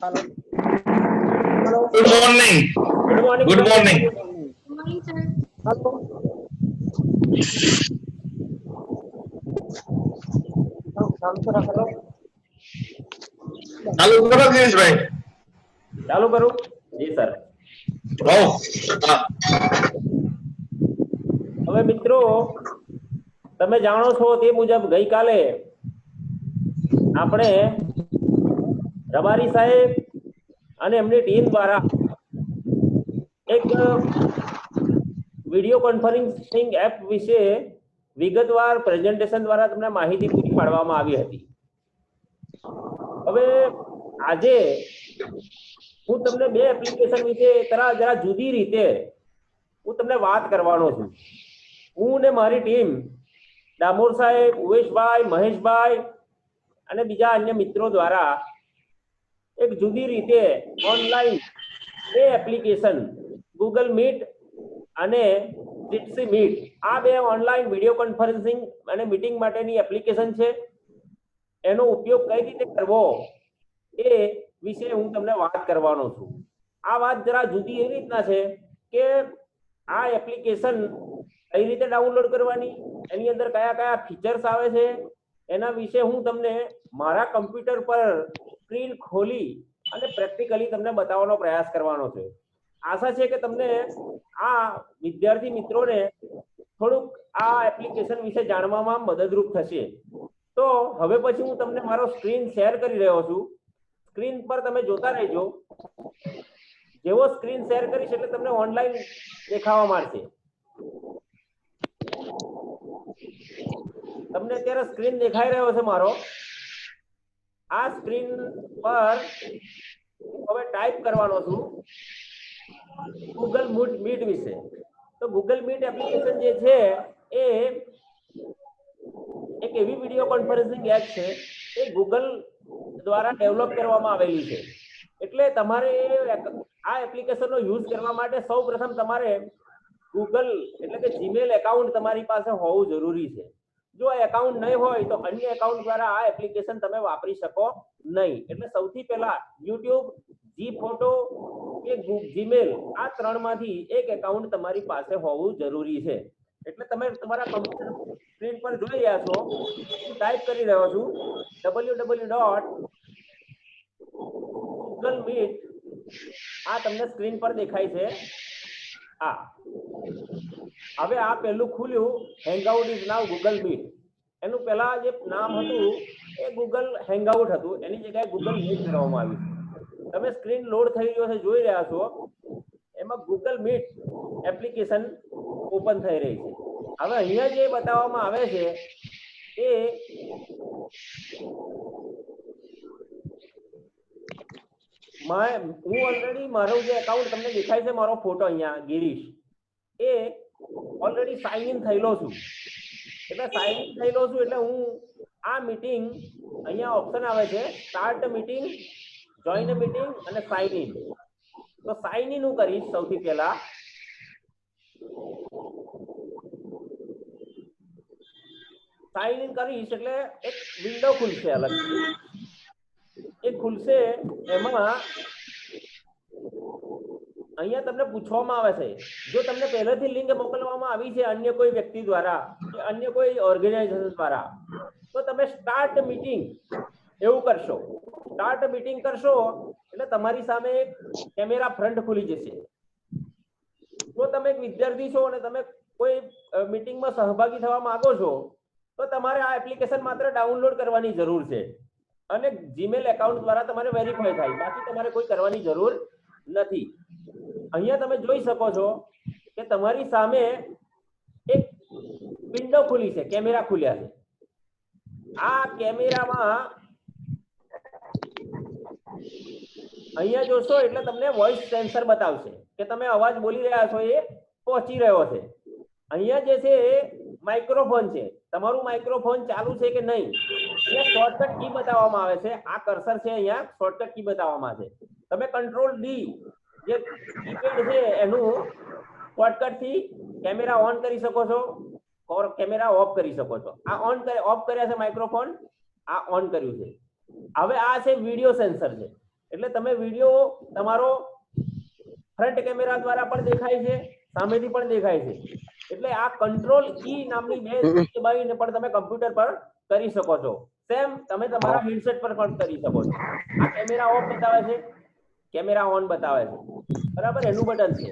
Hello hello good morning. Good morning good morning. Good morning sir. Hello चालू करा hello चालू करो गिरीश भाई। चालू करूं जी सर। હવે મિત્રો તમે જાણો છો તે મુજબ ગઈકાલે આપણે રબારી સાહેબ અને એમની ટીમ દ્વારા એક વિડિયો કોન્ફરન્સિંગ એપ વિશે વિગતવાર પ્રેઝન્ટેશન દ્વારા તમને માહિતી પૂરી પાડવામાં આવી હતી। હવે આજે હું તમને બે એપ્લિકેશન વિશે જરા જુદી રીતે હું તમને વાત કરવાનો છું। હું ને મારી ટીમ ડામોર સાહેબ, ઉવેશભાઈ, મહેશભાઈ અને બીજા અન્ય મિત્રો દ્વારા એક જુદી રીતે ઓનલાઈન બે એપ્લિકેશન ગૂગલ મીટ અને જીટસી મીટ આ બે ઓનલાઈન વિડિયો કોન્ફરન્સિંગ અને મીટિંગ માટેની એપ્લિકેશન છે। એનો ઉપયોગ કઈ રીતે કરવો એ વિશે હું તમને વાત કરવાનો છું। આ વાત જરા જુદી એવી રીતના છે કે આ એપ્લિકેશન કઈ રીતે ડાઉનલોડ કરવાની, એની અંદર કયા કયા ફીચર્સ આવે છે એના વિશે હું તમને મારા કમ્પ્યુટર પર સ્ક્રીન ખોલી અને પ્રેક્ટિકલી તમને બતાવવાનો પ્રયાસ કરવાનો છે। આશા છે કે તમને આ વિદ્યાર્થી મિત્રોને થોડુંક આ એપ્લિકેશન વિશે જાણવામાં મદદરૂપ થશે। તો હવે પછી હું તમને મારો સ્ક્રીન શેર કરી રહ્યો છું। સ્ક્રીન પર તમે જોતા રહેજો। જેવો સ્ક્રીન શેર કરીશ એટલે તમને ઓનલાઈન દેખાવા માંડશે। તમને અત્યારે સ્ક્રીન દેખાઈ રહ્યો છે મારો। આ સ્ક્રીન પર હવે ટાઈપ કરવાનો છું ગૂગલ મીટ વિશે। તો ગૂગલ મીટ એપ્લિકેશન જે છે એ એક એવી વિડિયો કોન્ફરન્સિંગ એપ છે એ ગૂગલ દ્વારા ડેવલપ કરવામાં આવેલી છે। એટલે તમારે આ એપ્લિકેશનનો યુઝ કરવા માટે સૌપ્રથમ તમારે ગૂગલ એટલે કે જીમેલ એકાઉન્ટ તમારી પાસે હોવું જરૂરી છે। જો આ એકાઉન્ટ નહીં હોય તો અન્ય એકાઉન્ટ દ્વારા આ એપ્લિકેશન તમે વાપરી શકો નહીં। એટલે સૌથી પહેલા યુટ્યુબ, જી ફોટો કે જીમેલ આ ત્રણમાંથી એક એકાઉન્ટ તમારી પાસે હોવું જરૂરી છે। એટલે તમે તમારા કમ્પ્યુટર સ્ક્રીન પર જોઈ રહ્યા છો, હું ટાઈપ કરી રહ્યો છું www.googlemeet। આ તમને સ્ક્રીન પર દેખાય છે। આ હવે આ પહેલું ખુલ્યું hangout is now Google Meet. એનું પહેલા જે નામ હતું એ ગૂગલ હેંગઆઉટ હતું, એની જગ્યાએ ગૂગલ મીટ કરવામાં આવ્યું છે। તમે સ્ક્રીન લોડ થઈ રહ્યો છે જોઈ રહ્યા છો, એમાં ગૂગલ મીટ એપ્લિકેશન ઓપન થઈ રહી છે। હવે અહીંયા જે બતાવવામાં આવે છે એ હું ઓલરેડી મારું જે એકાઉન્ટ તમને દેખાય છે, મારો ફોટો અહીંયા ગિરીશ, એ ઓલરેડી સાઇન ઇન થયેલો છું। એટલે સાઇન ઇન થયેલો છું એટલે હું આ મીટિંગ અહીંયા ઓપ્શન આવે છે સ્ટાર્ટ મીટિંગ, જોઈન મીટિંગ અને સાઇન ઇન। તો સાઇન ઇન હું કરીશ સૌથી પહેલા। સાઇન ઇન કરીશ એટલે એક વિન્ડો ખુલશે અલગથી। એ ખુલશે, એમાં અહીંયા તમને પૂછવામાં આવે છે જો તમને પહેલેથી લિંક મોકલવામાં આવી છે અન્ય કોઈ વ્યક્તિ દ્વારા કે અન્ય કોઈ ઓર્ગેનાઇઝેશન દ્વારા તો તમે સ્ટાર્ટ મીટિંગ એવું કરશો। સ્ટાર્ટ મીટિંગ કરશો એટલે તમારી સામે એક કેમેરા ફ્રન્ટ ખુલી જશે। જો તમે એક વિદ્યાર્થી છો અને તમે કોઈ મીટિંગમાં સહભાગી થવા માંગો છો તો તમારે આ એપ્લિકેશન માત્ર ડાઉનલોડ કરવાની જરૂર છે અને જીમેલ એકાઉન્ટ દ્વારા તમારે વેરીફાઈ થાય, બાકી તમારે કોઈ કરવાની જરૂર નથી। અહીંયા તમે જોઈ શકો છો કે તમારી સામે એક વિન્ડો ખુલી છે, કેમેરા ખુલ્યા છે। આ કેમેરામાં અહીંયા જોશો એટલે તમને વોઇસ સેન્સર બતાવશે કે તમે અવાજ બોલી રહ્યા છો એ પહોંચી રહ્યો છે। અહીંયા જે છે માઇક્રોફોન છે, તમારું માઇક્રોફોન ચાલુ છે કે નહીં અહીંયા શોર્ટકટ કી બતાવવામાં આવે છે। આ કર્સર છે, અહીંયા શોર્ટકટ કી બતાવવામાં આવે છે। તમે કંટ્રોલ ડી જે કીપેડ છે એનું શોર્ટકટ થી કેમેરા ઓન કરી શકો છો और કેમેરા ઓફ કરી શકો છો। આ ઓફ કર્યા છે માઇક્રોફોન, આ ઓન કર્યું છે। હવે આ છે વિડિયો સેન્સર છે। એટલે તમે વિડીયો તમારો ફ્રન્ટ કેમેરા દ્વારા પણ દેખાય છે, સામેથી પણ દેખાય છે. એટલે આ કંટ્રોલ કી નામની બે દબાવીને પણ તમે કમ્પ્યુટર પર કરી શકો છો. સેમ તમે તમારા હેડસેટ પર પણ કરી શકો છો. આ કેમેરા ઓફ બતાવે છે, કેમેરા ઓન બતાવે છે, બરાબર, એનું બટન છે.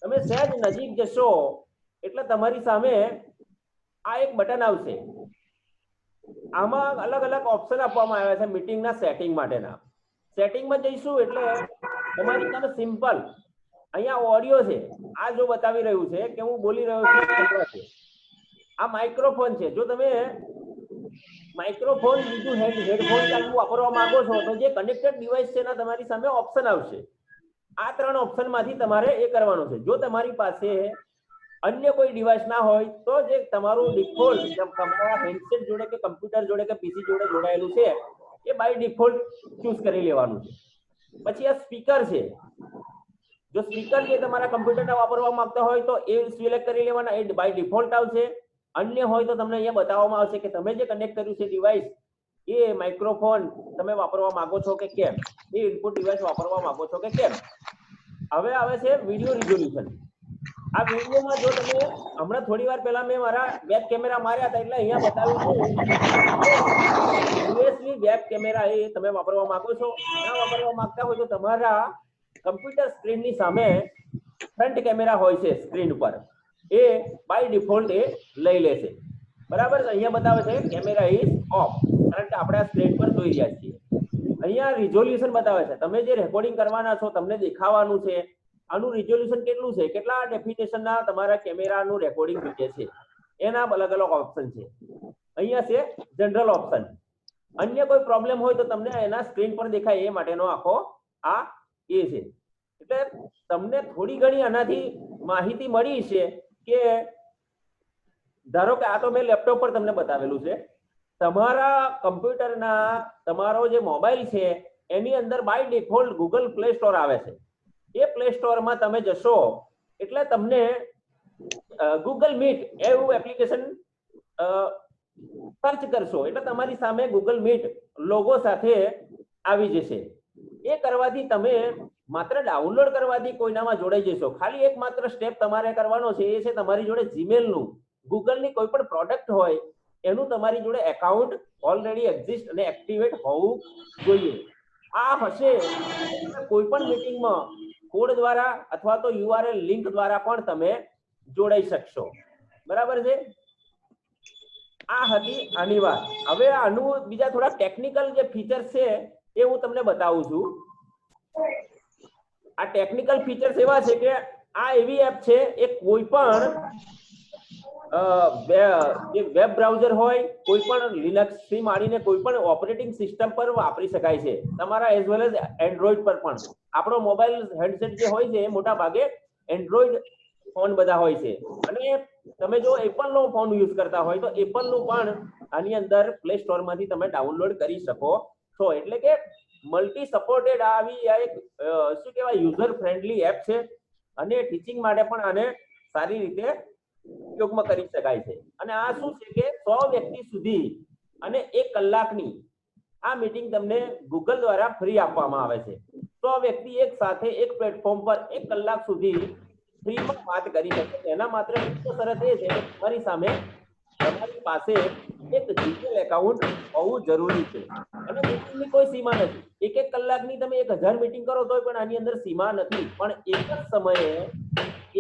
તમે સહેજ નજીક જશો એટલે તમારી સામે આ એક બટન આવશે. આમાં અલગ અલગ ઓપ્શન આપવામાં આવ્યા છે મીટિંગના સેટિંગ માટેના. સેટિંગમાં જઈશું એટલે તમારી સામે સિમ્પલ અહીંયા ઓડિયો છે, આ જો બતાવી રહ્યું છે કે હું બોલી રહ્યો છું. આ માઇક્રોફોન છે. જો તમે માઇક્રોફોન બીજું હેડફોન ચાલુ વાપરવા માંગો છો તો જે કનેક્ટેડ ડિવાઇસ છે એના તમારી સામે ઓપ્શન આવશે. આ 3 ઓપ્શન માંથી તમારે એ કરવાનું છે. જો તમારી પાસે અન્ય કોઈ ડિવાઇસ ના હોય તો જે તમારું ડિફોલ્ટ તમારા હેન્ડસેટ જોડે કે કમ્પ્યુટર જોડે કે પીસી જોડે જોડાયેલું છે એ બાય ડિફોલ્ટ ચૂઝ કરી લેવાનું છે. પછી આ સ્પીકર છે. જો સ્પીકર જે તમારા કમ્પ્યુટરના વાપરવા માંગતા હોય તો એ સિલેક્ટ કરી લેવાના, એ બાય ડિફોલ્ટ આવશે. અન્ય હોય તો તમને અહીંયા બતાવવામાં આવશે કે તમે જે કનેક્ટ કર્યું છે ડિવાઇસ એ માઇક્રોફોન તમે વાપરવા માંગો છો કે કેમ, એ ઇનપુટ ડિવાઇસ વાપરવા માંગો છો કે કેમ. હવે આવે છે વિડિયો રિઝોલ્યુશન. આ વિડિયોમાં જો તમે હમણાં થોડી વાર પહેલા મેં મારા વેબ કેમેરા માર્યા હતા એટલે અહીંયા બતાવ્યું છે યુએસબી વેબ કેમેરા એ તમે વાપરવા માંગો છો. ના વાપરવા માંગતા હોય તો તમારા કમ્પ્યુટર સ્ક્રીનની સામે ફ્રન્ટ કેમેરા હોય છે સ્ક્રીન ઉપર, એ બાય ડિફોલ્ટ એ લઈ લેશે. બરાબર, અહીંયા બતાવે છે કેમેરા ઇઝ ઓફ, કારણ કે આપણે આ સ્ક્રીન પર જોઈ રહ્યા છીએ. અહીંયા રિઝોલ્યુશન બતાવે છે. તમે જે રેકોર્ડિંગ કરવાના છો તમને દેખાવાનું છે આનું રિઝોલ્યુશન કેટલું છે, કેટલા ડેફિનેશનના તમારા કેમેરાનું રેકોર્ડિંગ જોઈએ છે, એના અલગ અલગ ઓપ્શન છે. અહીંયા છે જનરલ ઓપ્શન. અન્ય કોઈ પ્રોબ્લેમ હોય તો તમને એના સ્ક્રીન પર દેખાય એ માટેનો આખો આ એ છે. એટલે તમને થોડી ઘણી આનાથી માહિતી મળી છે કે ધારો કે આ તો મેં લેપટોપ પર તમને બતાવેલું છે. તમારા કમ્પ્યુટરના તમારો જે મોબાઈલ છે એની અંદર by default Google Play Store આવે છે. એ પ્લે સ્ટોરમાં તમે જશો એટલે તમને ગૂગલ મીટ એવું એપ્લિકેશન સર્ચ કરશો એટલે તમારી સામે ગૂગલ મીટ લોગો સાથે આવી જશે. એ કરવાથી તમે માત્ર ડાઉનલોડ કરવાથી કોઈનામાં જોડાઈ જશો. ખાલી એક માત્ર સ્ટેપ તમારે કરવાનો છે, એ છે તમારી જોડે જીમેલનું, ગૂગલની કોઈ પણ પ્રોડક્ટ હોય એનું તમારી જોડે એકાઉન્ટ ઓલરેડી એક્ઝિસ્ટ અને એક્ટિવેટ હોવું જોઈએ. આ હશે કોઈ પણ મીટિંગમાં કોડ દ્વારા અથવા તો યુઆરએલ લિંક દ્વારા પણ તમે જોડાઈ શકશો. બરાબર છે. આ હતી આની વાત. હવે આનું બીજા થોડા ટેકનિકલ જે ફીચર્સ છે એ હું તમને બતાવું છું. આ ટેકનિકલ ફીચર્સ એવા છે કે આ એવી એપ છે એ કોઈ પણ વેબ બ્રાઉઝર હોય, કોઈ પણ લિનક્સ થી માંડીને કોઈ પણ ઓપરેટિંગ સિસ્ટમ પર વાપરી શકાય છે, તમારા એઝ વેલ એઝ એન્ડ્રોઈડ પર પણ. આપણો મોબાઈલ હેન્ડસેટ જે હોય છે મોટા ભાગે એન્ડ્રોઈડ ફોન બધા હોય છે, અને તમે જો એપલ નો ફોન યુઝ કરતા હોય તો એપલ નું પણ આની અંદર પ્લે સ્ટોર માંથી તમે ડાઉનલોડ કરી શકો છો. એટલે કે મલ્ટી સપોર્ટેડ આવી એક શું કહેવાય યુઝર ફ્રેન્ડલી એપ છે, અને ટીચિંગ માટે પણ આને સારી રીતે ઉપયોગમાં કરી શકાય છે. અને આ શું છે કે 100 વ્યક્તિ સુધી અને 1 કલાકની આ મીટિંગ તમને ગૂગલ દ્વારા ફ્રી આપવામાં આવે છે. 100 વ્યક્તિ એક સાથે એક પ્લેટફોર્મ પર 1 કલાક સુધી ફ્રીમાં વાત કરી શકે. એના માત્ર એક શરત એ છે કે તમારી સામે તમારી પાસે એક જીમેલ એકાઉન્ટ હોવું જરૂરી છે. અને મીટિંગની કોઈ સીમા નથી. 1 કલાકની તમે 1000 મીટિંગ કરો તોય પણ આની અંદર સીમા નથી. પણ એક જ સમયે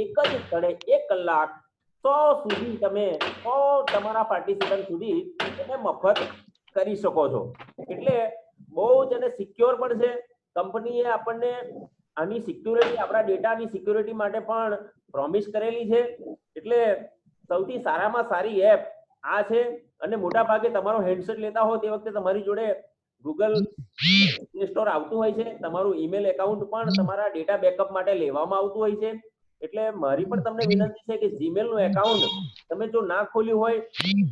એક જ સ્થળે 1 કલાક 100 સુધી તમે 100 તમારા પાર્ટિસિપન્ટ સુધી તમે મફત કરી શકો છો. એટલે બહુ જ અને સિક્યોર પણ છે. કંપનીએ આપણને આની સિક્યુરિટી, આપણા ડેટાની સિક્યુરિટી માટે પણ પ્રોમિસ કરેલી છે. એટલે સૌથી સારામાં સારી એપ આ છે. અને મોટા ભાગે તમારો હેન્ડસેટ લેતા હો તે વખતે તમારી જોડે ગૂગલ પ્લે સ્ટોર આવતું હોય છે. તમારું ઈમેલ એકાઉન્ટ પણ તમારા ડેટા બેકઅપ માટે લેવામાં આવતું હોય છે. એટલે મારી પણ તમને વિનંતી છે કે જીમેલ નું એકાઉન્ટ તમે જો ના ખોલ્યું હોય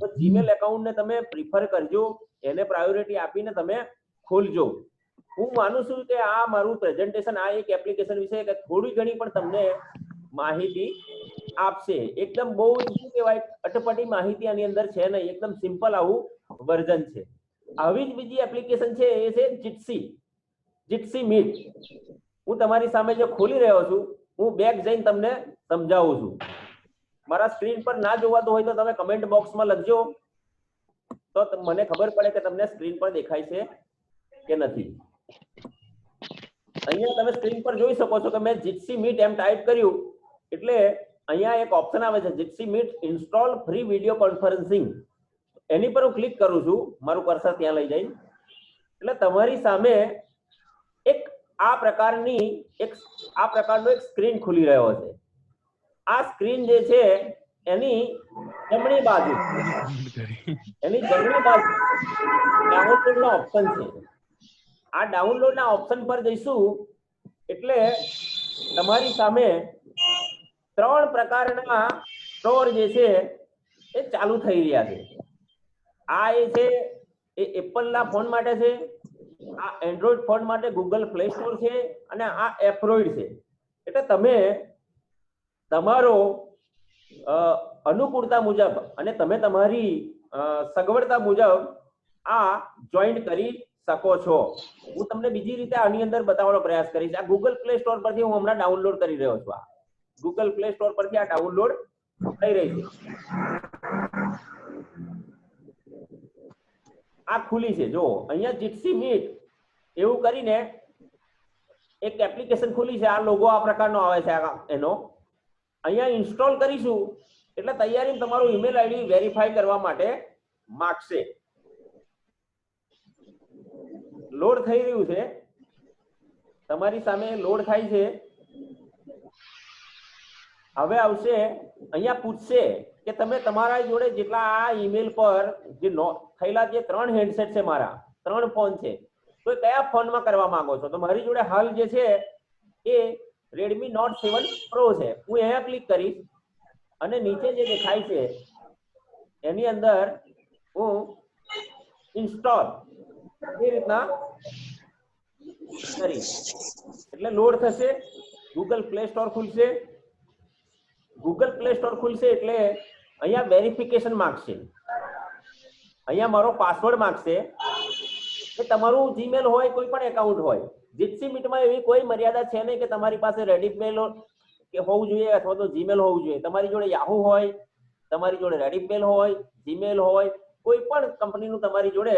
તો જીમેલ એકાઉન્ટને તમે પ્રિફર કરજો, એને પ્રાયોરિટી આપીને તમે ખોલજો. હું માનું છું કે આ મારું પ્રેઝન્ટેશન આ એક એપ્લિકેશન વિશે કે થોડી ઘણી પણ તમને માહિતી આપશે. એકદમ બહુ શું કહેવાય અટપટી માહિતી આની અંદર છે નહીં, એકદમ સિમ્પલ આવું વર્ઝન છે. આવી જ બીજી એપ્લિકેશન છે એ છે જીટસી. જીટસી મીટ હું તમારી સામે જે ખોલી રહ્યો છું, હું બેક જઈને તમને સમજાવું છું. મારા સ્ક્રીન પર ના જોવાતું હોય તો તમે કમેન્ટ બોક્સમાં લખજો, તો મને ખબર પડે કે તમને સ્ક્રીન પર દેખાય છે કે નથી. અહીંયા તમે સ્ક્રીન પર જોઈ શકો છો કે મેં જીટસી મીટ એમ ટાઈપ કર્યું એટલે અહીંયા એક ઓપ્શન આવે છે Jitsi Meet install free video conferencing. એની પર હું ક્લિક કરું છું, મારું કર્સર ત્યાં લઈ જાય એટલે તમારી સામે એક આ પ્રકારનો એક સ્ક્રીન ખુલી રહ્યો છે. આ સ્ક્રીન જે છે એની જમણી બાજુ ડાઉનલોડનો ઓપ્શન છે. આ ડાઉનલોડના ઓપ્શન પર જઈશું એટલે તમારી સામે 3 પ્રકારના સ્ટોર જે છે એ ચાલુ થઈ રહ્યા છે. આ એ છે એ એપલના ફોન માટે છે, આ એન્ડ્રોઈડ ફોન માટે ગૂગલ પ્લે સ્ટોર છે અને આ એપ્રોઇડ છે. એટલે તમે તમારો અનુકૂળતા મુજબ અને તમે તમારી સગવડતા મુજબ આ જોઈન્ટ કરી શકો છો. હું તમને બીજી રીતે આની અંદર બતાવવાનો પ્રયાસ કરીશ. આ ગૂગલ પ્લે સ્ટોર પરથી હું હમણાં ડાઉનલોડ કરી રહ્યો છું. આ ગૂગલ પ્લે સ્ટોર પરથી આ ડાઉનલોડ થઈ રહી છે. આ ખુલી છે. જો અહીંયા જીટસી મીટ એવું કરીને એક એપ્લિકેશન ખુલી છે. આ લોગો આ પ્રકારનો આવે છે એનો. અહીંયા ઇન્સ્ટોલ કરીશું એટલે તૈયારી તમારું ઈમેલ આઈડી વેરીફાઈ કરવા માટે માંગશે. લોડ થઈ રહ્યું છે, તમારી સામે લોડ થાય છે. હવે આવશે, અહીંયા પૂછશે કે તમે તમારા જોડે જેટલા આ ઈમેલ પર જે થયેલા જે 3 હેન્ડસેટ છે, મારા 3 ફોન છે, તો કયા ફોનમાં કરવા માંગો છો? તો મારી જોડે હાલ જે છે એ Redmi Note 7 Pro છે. હું અહીંયા ક્લિક કરીશ અને નીચે જે દેખાય છે એની અંદર હું ઇન્સ્ટોલ એ રીતના કરીશ એટલે લોડ થશે. ગૂગલ પ્લે સ્ટોર ખુલશે. ગૂગલ પ્લે સ્ટોર ખુલશે એટલે અહીંયા વેરિફિકેશન માંગશે. અહીંયા મારો પાસવર્ડ માંગશે. કે તમારું જીમેલ હોય, કોઈ પણ એકાઉન્ટ હોય. જીટસી મીટમાં એવી કોઈ મર્યાદા છે નહીં કે તમારી પાસે રેડિમેલ કે હોવું જોઈએ અથવા તો જીમેલ હોવું જોઈએ. તમારી જોડે યાહુ હોય, તમારી જોડે રેડિમેલ હોય, જીમેલ હોય, કોઈ પણ કંપનીનું તમારી જોડે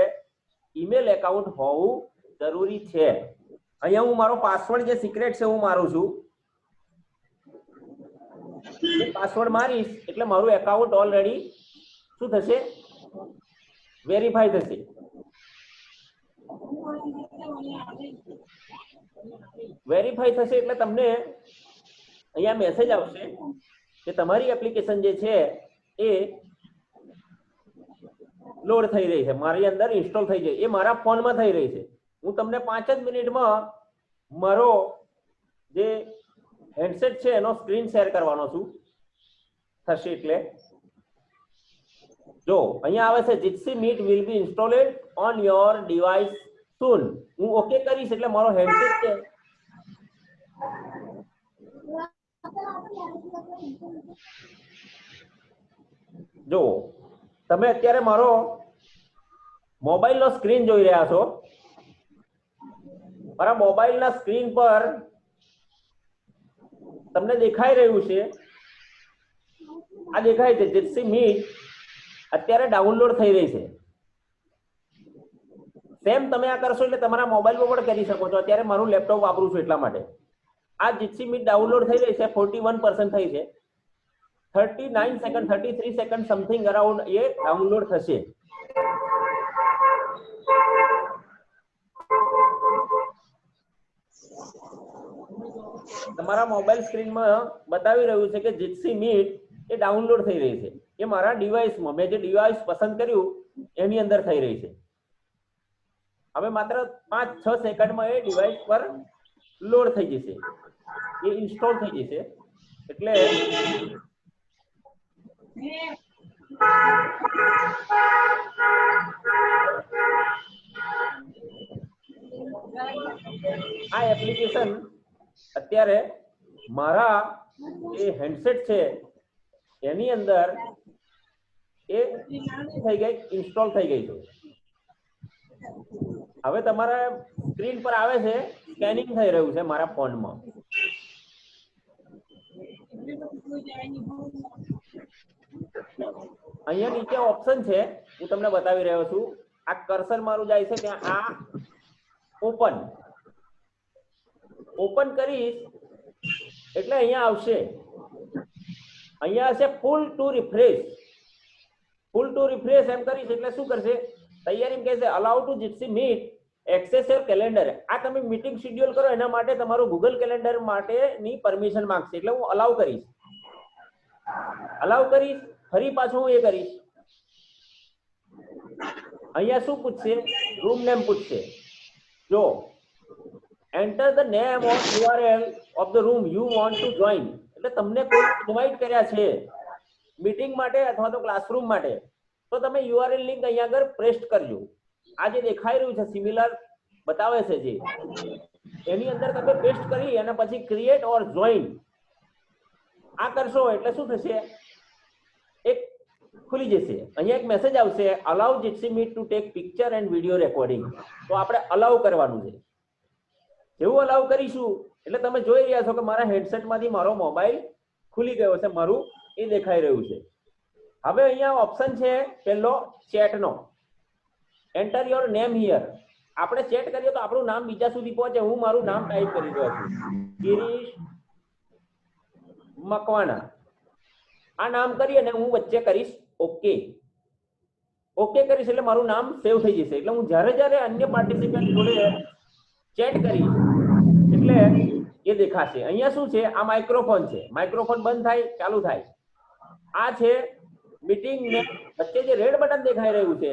ઈમેલ એકાઉન્ટ હોવું જરૂરી છે. અહીંયા હું મારો પાસવર્ડ જે સિક્રેટ છે હું મારું છું. પાસવર્ડ મારીશ એટલે મારું એકાઉન્ટ ઓલરેડી શું થશે? વેરીફાઈ થશે. વેરીફાઈ થશે એટલે તમને અહીંયા મેસેજ આવશે કે તમારી એપ્લિકેશન જે છે એ લોડ થઈ રહી છે, મારી અંદર ઇન્સ્ટોલ થઈ જાય. એ મારા ફોનમાં થઈ રહી છે. હું તમને 5 જ મિનિટમાં મારો જે હેન્ડસેટ છે એનો સ્ક્રીન શેર કરવાનો છું થશે. એટલે જો અહીંયા આવે છે Jitsi Meet will be installed on your device soon. હું ઓકે કરીશ એટલે મારો હેન્ડસેટ છે જો તમે અત્યારે મારો મોબાઈલનો સ્ક્રીન જોઈ રહ્યા છો. મારા મોબાઈલના સ્ક્રીન પર તમને દેખાઈ રહ્યું છે, આ દેખાય છે જીટસી મીટ અત્યારે ડાઉનલોડ થઈ રહી છે. સેમ તમે આ કરશો એટલે તમારા મોબાઈલમાં પણ કરી શકો છો. અત્યારે મારું લેપટોપ વાપરું છું એટલા માટે. આ જીટસી મીટ ડાઉનલોડ થઈ રહી છે. 41% થઈ છે. 39 સેકન્ડ 33 સેકન્ડ સમથિંગ અરાઉન્ડ એ ડાઉનલોડ થશે. તમારા મોબાઈલ સ્ક્રીનમાં બતાવી રહ્યું છે કે જીટસી મીટ એ ડાઉનલોડ થઈ રહી છે. એ મારા ડિવાઇસમાં મેં જે ડિવાઇસ પસંદ કર્યું એની અંદર થઈ રહી છે. હવે માત્ર 5-6 સેકન્ડમાં એ ડિવાઇસ પર લોડ થઈ જશે, એ ઇન્સ્ટોલ થઈ જશે. એટલે આ એપ્લિકેશન અત્યારે મારા જે હેન્ડસેટ છે એની અંદર એ થઈ ગઈ, ઇન્સ્ટોલ થઈ ગઈ છે. હવે તમારા સ્ક્રીન પર આવે છે, સ્કેનિંગ થઈ રહ્યું છે મારા ફોનમાં. અહીંયા નીચે ઓપ્શન છે, હું તમને બતાવી રહ્યો છું. આ કર્સર મારું જાય છે ત્યાં આ ઓપન કરીશ એટલે અહીંયા આવશે, અહીંયા હશે ફૂલ ટુ રિફ્રેશ એમ કરીશ એટલે શું કરશે, તૈયારી કહેશે allow to Jitsi Meet access your calendar. આ તમે મીટિંગ શેડ્યુલ કરો એના માટે તમારું ગૂગલ કેલેન્ડર માટેની પરમિશન માંગશે, એટલે હું અલાઉ કરીશ. ફરી પાછું હું એ કરીશ. અહીંયા શું પૂછશે, રૂમ નેમ પૂછશે. જો enter the name of URL of the room you want to join, એટલે તમને કોઈ ઇન્વાઇટ કર્યા છે મીટિંગ માટે અથવા તો ક્લાસરૂમ માટે, તો તમે URL લિંક અહીંયા આગળ પેસ્ટ કરજો. આ જે દેખાઈ રહ્યું છે સિમિલર બતાવે છે જે, એની અંદર તમે પેસ્ટ કરી અને પછી ક્રિએટ ઓર જોઈન આ કરશો એટલે શું થશે, એક ખુલી જશે. અહીંયા એક મેસેજ આવશે, allow Jitsi Meet to take picture and video recording. તો આપણે અલાઉ કરવાનું છે. જેવું અલાઉ કરીશું એટલે તમે જોઈ રહ્યા છો કે મારા હેડસેટમાંથી મારો મોબાઈલ ખુલી ગયો છે, મારું એ દેખાઈ રહ્યું છે. હવે અહીંયા ઓપ્શન છે પહેલો ચેટનો, એન્ટર યોર નેમ હિયર. આપણે ચેટ કરીએ તો આપણું નામ બીજા સુધી પહોંચે. હું મારું નામ ટાઈપ કરી રહ્યો છું, ગિરીશ મકવાણા. આ નામ કરી અને હું વચ્ચે કરીશ ઓકે કરીશ એટલે મારું નામ સેવ થઈ જશે. એટલે હું જ્યારે અન્ય પાર્ટિસિપન્ટ જોડે ચેટ કરીશ એટલે એ દેખાશે. અહીંયા શું છે, આ માઇક્રોફોન છે, માઇક્રોફોન બંધ થાય ચાલુ થાય. આ છે મીટિંગ ને વચ્ચે જે રેડ બટન દેખાઈ રહ્યું છે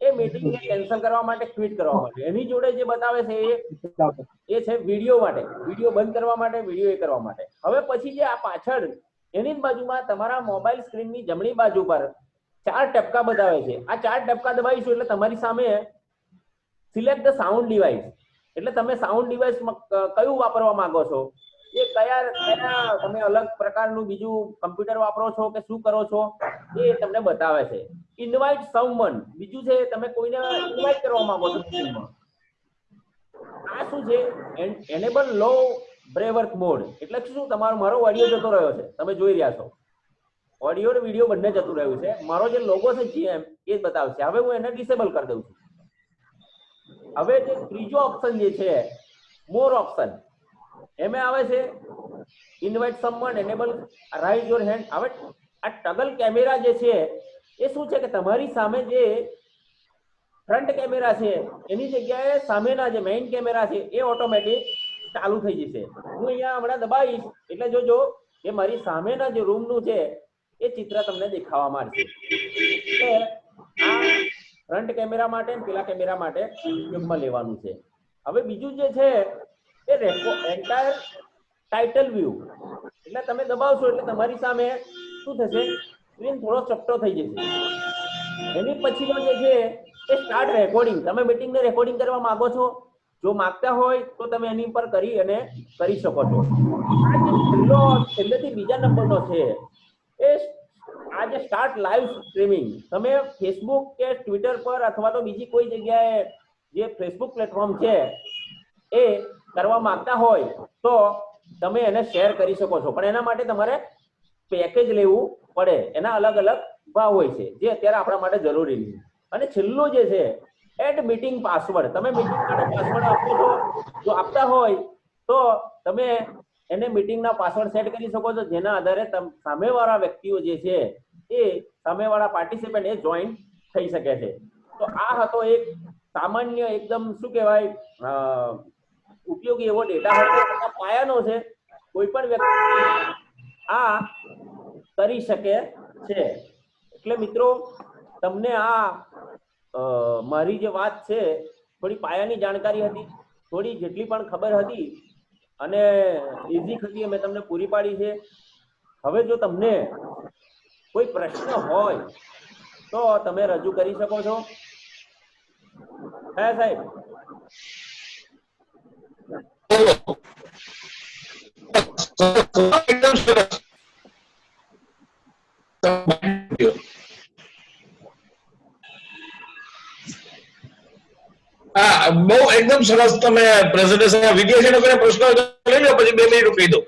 એ મીટિંગ ને કેન્સલ કરવા માટે, ક્વિટ કરવા માટે. એની જોડે જે બતાવે છે એ છે વિડીયો માટે, વિડીયો બંધ કરવા માટે, વિડીયો એ કરવા માટે. હવે પછી જે આ પાછળ એની જ બાજુમાં તમારા મોબાઈલ સ્ક્રીનની જમણી બાજુ પર 4 ટપકા બતાવે છે. આ 4 ટપકા દબાવીશું એટલે તમારી સામે સિલેક્ટ ધ સાઉન્ડ ડિવાઇસ, એટલે તમે સાઉન્ડ ડિવાઇસ કયું વાપરવા માંગો છો, એ કયા તમે અલગ પ્રકારનું બીજું કમ્પ્યુટર વાપરો છો કે શું કરો છો એ તમને બતાવે છે. ઇન્વાઇટ સમવન બીજું છે, તમે કોઈને ઇન્વાઇટ કરવા માંગો છો. આ શું છે, એનેબલ લો બ્રેવર્ક મોડ, એટલે શું મારો ઓડિયો જતો રહ્યો છે, તમે જોઈ રહ્યા છો ઓડિયો અને વિડીયો બંને જતું રહ્યું છે. મારો જે લોગો છે GM એ જ બતાવશે. હવે હું એને ડિસેબલ કરી દઉં છું. હવે જે ત્રીજો ઓપ્શન જે છે મોર ઓપ્શન, એમાં આવે છે invite someone, enable rise your hand. હવે આ ટગલ કેમેરા જે છે એ શું છે કે તમારી સામે જે ફ્રન્ટ કેમેરા છે એની જગ્યાએ સામેના જે મેઇન કેમેરા છે એ ઓટોમેટિક ચાલુ થઈ જશે. હું અહીંયા હમણાં દબાવીશ એટલે જોજો કે મારી સામેના જે રૂમનું છે એ ચિત્ર તમને દેખાવા માંડશે. એટલે આ ફ્રન્ટ કેમેરા માટે પેલા કેમેરા માટે ઉપયોગમાં લેવાનું છે. હવે બીજું જે છે એ એન્ટાયર ટાઇટલ વ્યૂ, એટલે તમે દબાવશો એટલે તમારી સામે શું થશે, સ્ક્રીન થોડો ચપટો થઈ જશે. એની પછીનો જે છે એ સ્ટાર્ટ રેકોર્ડિંગ. તમે મીટિંગને રેકોર્ડિંગ કરવા માંગો છો, જો માંગતા હોય તો તમે એની પર કરી શકો છો. આ જે છેલ્લેથી બીજા નંબરનો છે એ આ જે સ્ટાર્ટ લાઈવ સ્ટ્રીમિંગ, તમે ફેસબુક કે ટ્વિટર પર અથવા તો બીજી કોઈ જગ્યાએ જે ફેસબુક પ્લેટફોર્મ છે એ કરવા માંગતા હોય તો તમે એને શેર કરી શકો છો, પણ એના માટે તમારે પેકેજ લેવું પડે. એના અલગ અલગ ભાવ હોય છે જે અત્યારે આપણા માટે જરૂરી નથી. અને છેલ્લું જે છે એડ મીટિંગ પાસવર્ડ, તમે મીટિંગ માટે પાસવર્ડ આપો છો, જો આપતા હોય તો તમે એને મીટિંગના પાસવર્ડ સેટ કરી શકો છો, જેના આધારે સામેવાળા વ્યક્તિઓ જે છે એ સામેવાળા પાર્ટિસિપન્ટ એ જોઈન થઈ શકે છે. તો આ હતો એક સામાન્ય એકદમ શું કહેવાય ઉપયોગી એવો ડેટા હતો, પાયાનો છે, કોઈ પણ વ્યક્તિ આ કરી શકે છે. એટલે મિત્રો તમને આ મારી જે વાત છે થોડી પાયાની જાણકારી હતી, થોડી જેટલી પણ ખબર હતી અને ઇઝી હતી મેં તમને પૂરી પાડી છે. હવે જો તમને કોઈ પ્રશ્ન હોય તો તમે રજૂ કરી શકો છો. હા સાહેબ. હા, બહુ એકદમ સરસ તમે પ્રેઝન્ટેશન. વિદ્યાર્થીઓને કોઈ પ્રશ્ન હોય તો લઈ લો, પછી 2 મિનિટ કહી દો.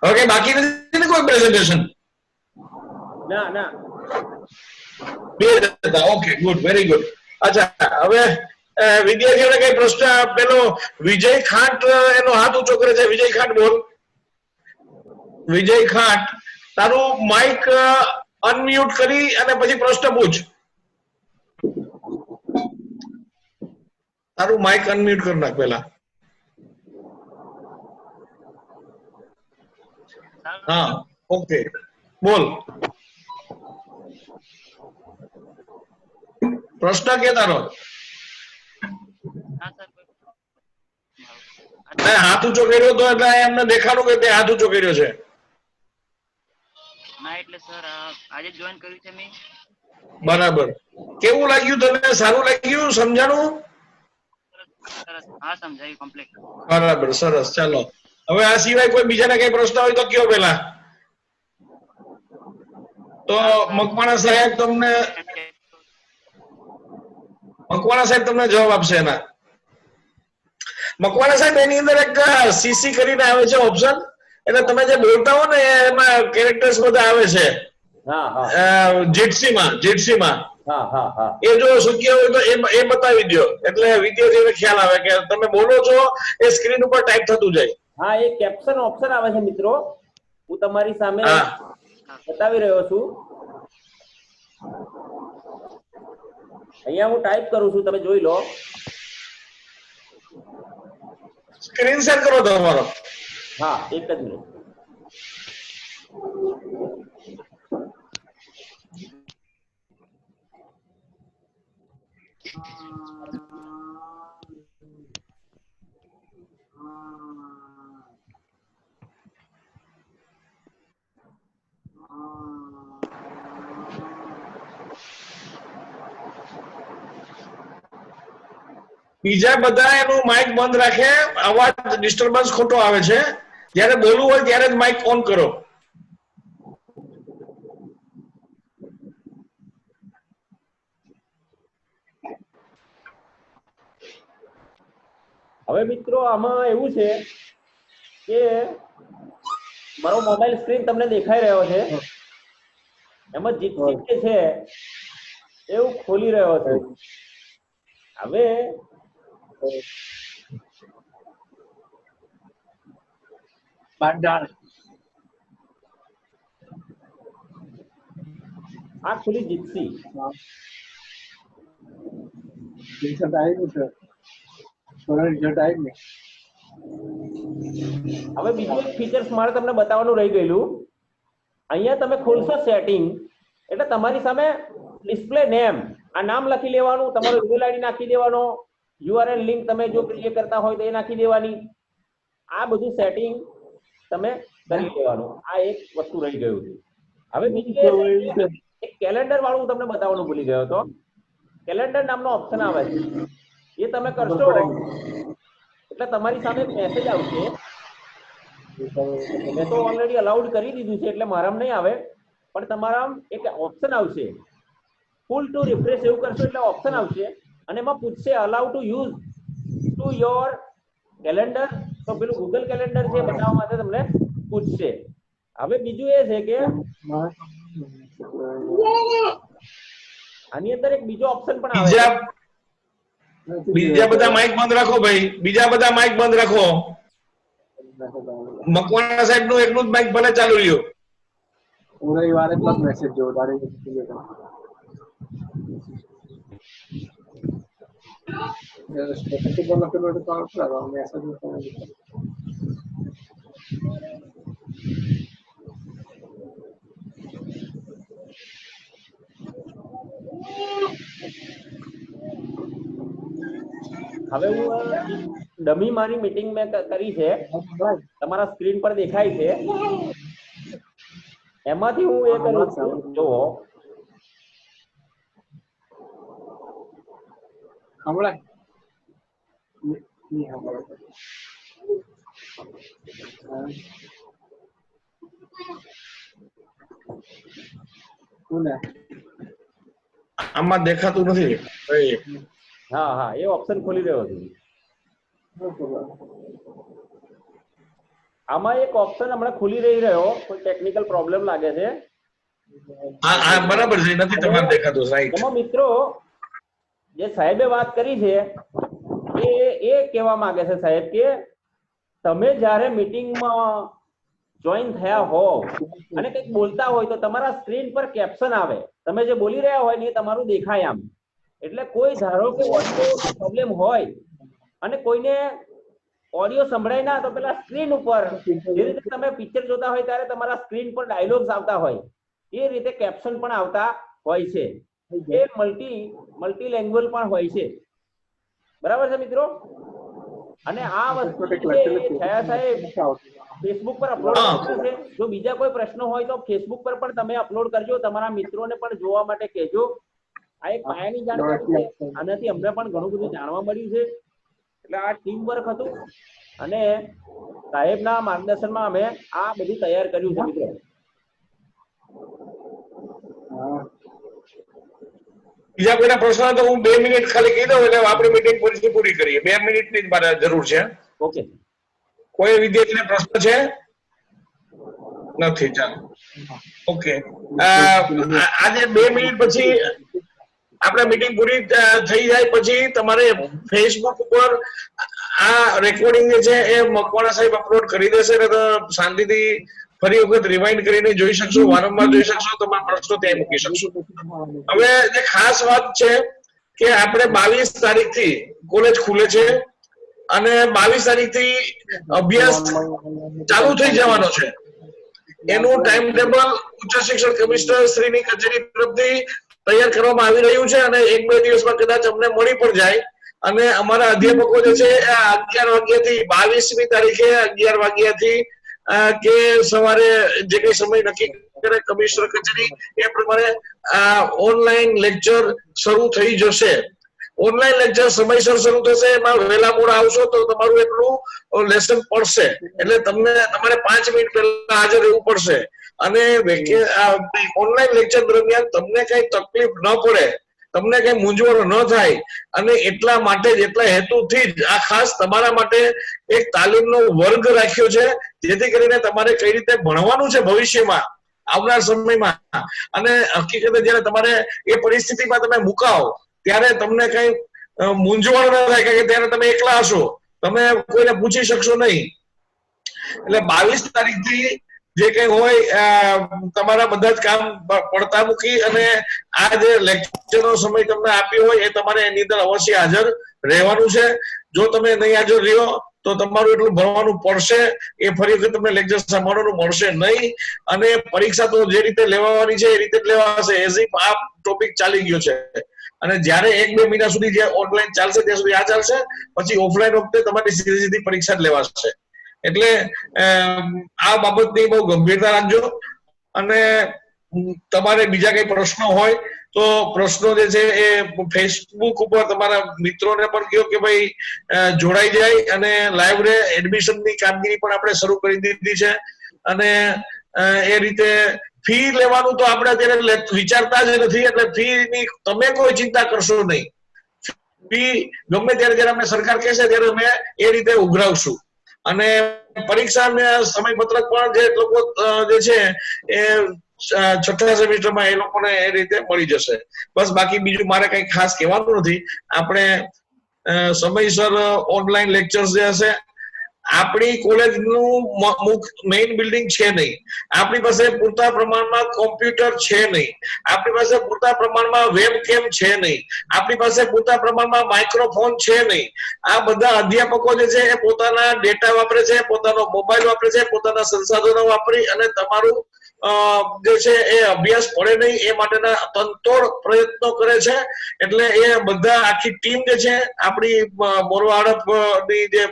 હવે કઈ બાકી નથી ને કોઈ પ્રેઝન્ટેશન? ના ના. બે જ હતા. Okay, good, very good. અચ્છા, હવે વિદ્યાર્થીઓને કઈ પ્રશ્ન? પેલો વિજય ખાંટ એનો હાથ ઊંચો કરે છે. વિજય ખાંટ, બોલ. વિજય ખાંટ, તારું માઇક અનમ્યુટ કરી અને પછી પ્રશ્ન પૂછ. તારું માઇક અનમ્યુટ કરી નાખ પેલા. હા, ઓકે, બોલ. પ્રશ્ન કે તારો? હાથ ઊંચો કર્યો તો એટલે એમને દેખાડું કે તે હાથ ઊંચો કર્યો છે. ના એટલે સર આજે જોઈન કર્યું છે મેં. બરાબર. કેવું લાગ્યું તને? સારું લાગ્યું? સમજાણું? સરસ, હા સમજાયું કમ્પ્લીટ. બરાબર, સરસ. ચાલો, હવે આ સિવાય કોઈ બીજાને કઈ પ્રશ્ન હોય તો કયો પેલા. તો મકવાણા સાહેબ તમને જવાબ આપશે એના. મકવાણા સાહેબ, એની અંદર એક સીસી કરીને આવે છે ઓપ્શન, એટલે તમે જે બોલતા હો ને એમાં કેરેક્ટર્સ બધા આવે છે. હા હા જીટસીમાં હા હા હા. એ જો શક્ય હોય તો એ બતાવી દો, એટલે વિદ્યાર્થીઓને ખ્યાલ આવે કે તમે બોલો છો એ સ્ક્રીન ઉપર ટાઈપ થતું જાય. હા, એ કેપ્શન ઓપ્શન આવે છે મિત્રો, હું તમારી સામે હા, બતાવી રહ્યો છું. અહીંયા હું ટાઈપ કરું છું, તમે જોઈ લો. સ્ક્રીન શેર કરો તમારો. હા, એક જ મિનિટ. બીજા બધા એનું માઇક બંધ રાખે, અવાજ ડિસ્ટર્બન્સ ખોટો આવે છે. જ્યારે બોલવું હોય ત્યારે જ માઇક ઓન કરો. હવે મિત્રો આમાં એવું છે કે મારો મોબાઈલ સ્ક્રીન તમને દેખાઈ રહ્યો છે, એમાં જીતસી જે છે એવું ખોલી રહ્યો છું. હવે આ ખુલી જીતસી. રિઝલ્ટ આવ્યું છે, રિઝલ્ટ આવ્યું ને. હવે બીજું એક ફીચર્સ મારે તમને બતાવવાનું રહી ગયેલું. અહીંયા તમે ખોલશો સેટિંગ, એટલે તમારી સામે ડિસ્પ્લે નેમ, આ નામ લખી લેવાનું, તમારો ઈમેલ આઈડી નાખી દેવાનો, યુઆરએલ લિંક તમે જો ક્રિએટ કરતા હોય તો એ નાખી દેવાની. આ બધું સેટિંગ તમે કરી લેવાનું. આ એક વસ્તુ રહી ગયું છે. હવે બીજું એક કેલેન્ડર વાળું હું તમને બતાવવાનું ભૂલી ગયો હતો. કેલેન્ડર નામનો ઓપ્શન આવે છે, એ તમે કરશો એટલે તમારી સામે મેસેજ આવશે. મેં તો ઓલરેડી અલાઉડ કરી દીધું છે એટલે મારામાં નહીં આવે, પણ તમારા એક ઓપ્શન આવશે, ફૂલ ટુ રિફ્રેશ એવું કરશો એટલે ઓપ્શન આવશે, અને એમાં પૂછશે allow to use to your calendar. તો પેલું ગૂગલ કેલેન્ડર છે બનાવવા માટે તમને પૂછશે. હવે બીજું એ છે કે આની અંદર એક બીજો ઓપ્શન પણ આવે છે. બીજા બધા માઇક બંધ રાખો ભાઈ, બીજા બધા માઇક બંધ રાખો. મકવાણા સાહેબ નું એકલું જ માઇક ભલે ચાલુ રહ્યું. હું રવિવારે જ મેસેજ જોઉં તારે સ્ટેટસ ઉપર લખેલું તો મેસેજ હવે હું ડમી મારી મીટિંગ મેં કરી છે, તમારા સ્ક્રીન પર દેખાય છે, એમાંથી હું એ કરું છું. જો હમણાં આમાં દેખાતું નથી. હા હા, એ ઓપ્શન ખોલી રહ્યો છું. આમાં એક ઓપ્શન હમણાં ખુલી રહી રહ્યો, કોઈ ટેકનિકલ પ્રોબ્લેમ લાગે છે. હા હા બરાબર છે, નથી તમારે દેખાતું, રાઈટ. એમાં મિત્રો જે સાહેબે વાત કરી છે એ કહેવા માંગે છે સાહેબ કે તમે જ્યારે મીટિંગમાં જોઈન થયા હો અને કંઈક બોલતા હોય તો તમારા સ્ક્રીન પર કેપ્શન આવે, તમે જે બોલી રહ્યા હોય ને એ તમારું દેખાય આમ. એટલે કોઈ ધારો કે ઓડિયો પ્રોબ્લેમ હોય અને કોઈને ઓડિયો સંભળાય ના, તો પેલા સ્ક્રીન ઉપર જે રીતે તમે પિક્ચર જોતા હોય ત્યારે તમારા સ્ક્રીન પર ડાયલોગ્સ આવતા હોય એ રીતે કેપ્શન પણ આવતા હોય છે. એ મલ્ટી લેંગ્વેજ પણ હોય છે. બરાબર છે મિત્રો? અને આ વસ્તુ છાયા સાહેબ ફેસબુક પર અપલોડ કરશે. જો બીજા કોઈ પ્રશ્નો હોય તો ફેસબુક પર પણ તમે અપલોડ કરજો, તમારા મિત્રોને પણ જોવા માટે કહેજો. આ એક પાયાની જાણકારી છે, આનાથી અમને પણ ઘણું બધું જાણવા મળ્યું છે. એટલે આ ટીમ વર્ક હતું અને સાહેબના માર્ગદર્શનમાં અમે આ બધું તૈયાર કર્યું છે મિત્રો. બીજા કોઈના પ્રશ્ન તો હું 2 મિનિટ ખાલી કહી દઉં એટલે આપણી મીટિંગ પૂરી કરીએ. 2 મિનિટની જ મારે જરૂર છે. ઓકે, કોઈ વિદ્યાર્થીને પ્રશ્ન છે? નથી, ચાલો ઓકે. આજે 2 મિનિટ પછી આપણે મીટિંગ પૂરી થઈ જાય પછી તમારે ફેસબુક ઉપર આ રેકોર્ડિંગ જે છે એ મકવાણા સાહેબ અપલોડ કરી દેશે ને તો શાંતિથી ફરી વખત રિવાઇન્ડ કરીને જોઈ શકશો, વારંવાર જોઈ શકશો, તમારા પ્રશ્નો ત્યાં મૂકી શકશો. હવે જે ખાસ વાત છે કે આપણે 22 તારીખથી કોલેજ ખુલે છે અને 22 તારીખથી અભ્યાસ ચાલુ થઈ જવાનો છે. એનું ટાઈમ ટેબલ ઉચ્ચ શિક્ષણ કમિશનર શ્રીની કચેરી તરફથી તૈયાર કરવામાં આવી રહ્યું છે અને 1-2 દિવસમાં કદાચ અમને મળી પણ જાય. અને અમારા અધ્યાપકો જે છે 11 વાગ્યાથી 22મી તારીખે 11 વાગ્યાથી કે સવારે જે કઈ સમય નક્કી કરે કમિશનર કચેરી એ પ્રમાણે ઓનલાઈન લેક્ચર શરૂ થઈ જશે. ઓનલાઈન લેક્ચર સમયસર શરૂ થશે, એમાં વહેલા મોડા આવશો તો તમારું એટલું લેસન પડશે. એટલે તમારે 5 મિનિટ પહેલા હાજર રહેવું પડશે. અને ઓનલાઈન લેક્ચર દરમિયાન તમને કઈ તકલીફ ન પડે, તમને કઈ મૂંઝવણ ન થાય અને એટલા માટે જ, એટલા હેતુથી જ આ ખાસ તમારા માટે એક તાલીમનો વર્ગ રાખ્યો છે, જેથી કરીને તમારે કઈ રીતે ભણવાનું છે ભવિષ્યમાં આવનાર સમયમાં. અને હકીકતે જયારે તમારે એ પરિસ્થિતિમાં તમે મુકાઓ ત્યારે તમને કઈ મૂંઝવણ ન થાય, કારણ કે ત્યારે તમે એકલા હશો, તમે કોઈને પૂછી શકશો નહીં. એટલે 22 તારીખથી જે કઈ હોય તમારા બધા જ કામ પડતા મૂકી અને આ જે લેક્ચરનો સમય તમને આપ્યો હોય એ તમારે એની અંદર અવશ્ય હાજર રહેવાનું છે. જો તમે નહીં હાજર રહ્યો તો તમારું એટલું ભણવાનું પડશે, એ ફરી વખત તમને લેક્ચર સાંભળવાનું મળશે નહીં. અને પરીક્ષા તો જે રીતે લેવાની છે એ રીતે જ લેવાશે, એઝ ઇફ આ ટોપિક ચાલી ગયો છે. અને જ્યારે 1-2 મહિના સુધી જે ઓનલાઈન ચાલશે ત્યાં સુધી આ ચાલશે, પછી ઓફલાઈન વખતે તમારી સીધી પરીક્ષા જ લેવાશે. એટલે આ બાબતની બહુ ગંભીરતા રાખજો. અને તમારે બીજા કઈ પ્રશ્નો હોય તો પ્રશ્નો જે છે એ ફેસબુક ઉપર તમારા મિત્રોને પણ કહો કે ભાઈ જોડાઈ જાય. અને લાઈવ રે એડમિશનની કામગીરી પણ આપણે શરૂ કરી દીધી છે. અને એ રીતે ફી લેવાનું તો આપણે અત્યારે વિચારતા જ નથી, એટલે ફી ની તમે કોઈ ચિંતા કરશો નહીં. ફી ગમે ત્યારે જયારે અમને સરકાર કહેશે ત્યારે અમે એ રીતે ઉઘરાવશું. અને પરીક્ષાના સમયપત્રક પણ જે લોકો જે છે એ 6થા સેમિસ્ટરમાં એ લોકોને એ રીતે મળી જશે. બસ બાકી બીજું મારે કઈ ખાસ કહેવાનું નથી. આપણે સમયસર ઓનલાઈન લેક્ચર્સ જે હશે, આપણી કોલેજનું મેઇન બિલ્ડિંગ છે નહીં, આપણી પાસે પૂરતા પ્રમાણમાં કોમ્પ્યુટર છે નહીં, આપણી પાસે પૂરતા પ્રમાણમાં વેબકેમ છે નહીં, આપણી પાસે પૂરતા પ્રમાણમાં માઇક્રોફોન છે નહીં. આ બધા અધ્યાપકો જે છે એ પોતાના ડેટા વાપરે છે, પોતાનો મોબાઈલ વાપરે છે, પોતાના સંસાધનો વાપરી અને તમારું જે છે એ અભ્યાસ પડે નહીં એ માટેના તનતોડ પ્રયત્નો કરે છે. એટલે એ બધા આખી ટીમ જે છે આપણી મોરવા હડપની જે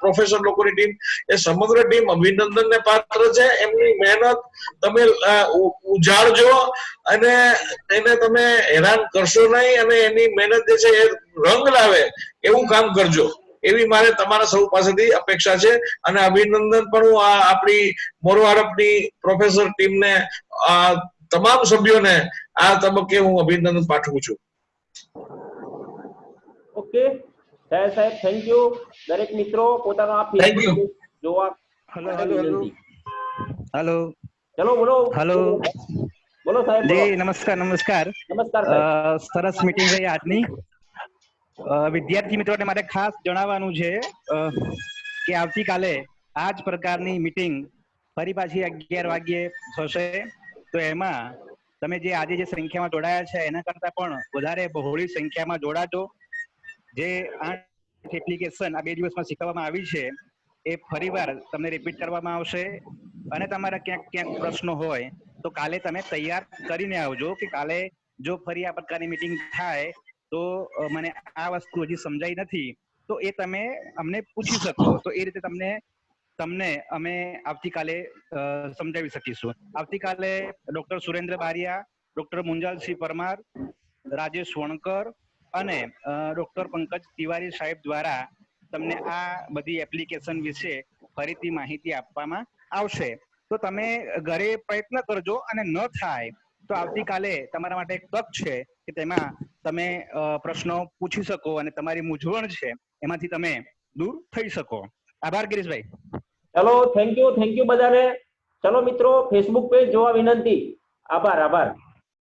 પ્રોફેસર લોકોની ટીમ, એ સમગ્ર ટીમ અભિનંદનને પાત્ર છે. એમની મહેનત તમે ઉજાડજો અને એને તમે હેરાન કરશો નહીં, અને એની મહેનત જે છે એ રંગ લાવે એવું કામ કરજો, એવી મારે તમારા સૌ પાસેથી અપેક્ષા છે. અને અભિનંદન પણ હું આપણી મોરવા હડપની પ્રોફેસર ટીમને તમામ સભ્યોને આ તબક્કે હું અભિનંદન પાઠવું છું. ઓકે સાહેબ થેન્ક યુ. દરેક મિત્રો પોતાનો આ Thank you. જોવા હેલો માટે વિનંતી. હેલો ચલો બોલો હેલો બોલો સાહેબ બોલો. જી નમસ્કાર નમસ્કાર નમસ્કાર સાહેબ. સરસ મીટિંગ રહી આજની. વિદ્યાર્થી મિત્રોને મારે ખાસ જણાવવાનું છે કે આવતીકાલે આ જ પ્રકારની મીટિંગ ફરી પાછી 11 વાગ્યે થશે. તો એમાં તમે જે આજે જે સંખ્યામાં જોડાયા છે એના કરતા પણ વધારે બહોળી સંખ્યામાં જોડાજો. જે આ એપ્લિકેશન આ 2 દિવસમાં શીખવવામાં આવી છે એ ફરીવાર તમને રિપીટ કરવામાં આવશે. અને તમારા ક્યાંક પ્રશ્નો હોય તો કાલે તમે તૈયાર કરીને આવજો કે કાલે જો ફરી આ પ્રકારની મીટિંગ થાય તો મને આ વસ્તુ હજી સમજાઈ નથી તો એ તમે અમને પૂછી શકો. તો એ રીતે તમને અમે આવતીકાલે સમજાવી શકીશું. આવતીકાલે ડોક્ટર સુરેન્દ્ર બારિયા, ડોક્ટર મુંજાલસિંહ પરમાર, રાજેશ વણકર અને ડોક્ટર પંકજ તિવારી સાહેબ દ્વારા તમને આ બધી એપ્લિકેશન વિશે ફરીથી માહિતી આપવામાં આવશે. તો તમે ઘરે પ્રયત્ન કરજો અને ન થાય તો આવતીકાલે તમારા માટે એક તક છે કે તેમાં તમે પ્રશ્નો પૂછી શકો અને તમારી મૂંઝવણ છે એમાંથી તમે દૂર થઈ શકો. આભાર ગિરીશભાઈ. ચલો થેન્ક યુ બધાને. ચલો મિત્રો ફેસબુક પેજ જોવા વિનંતી. આભાર.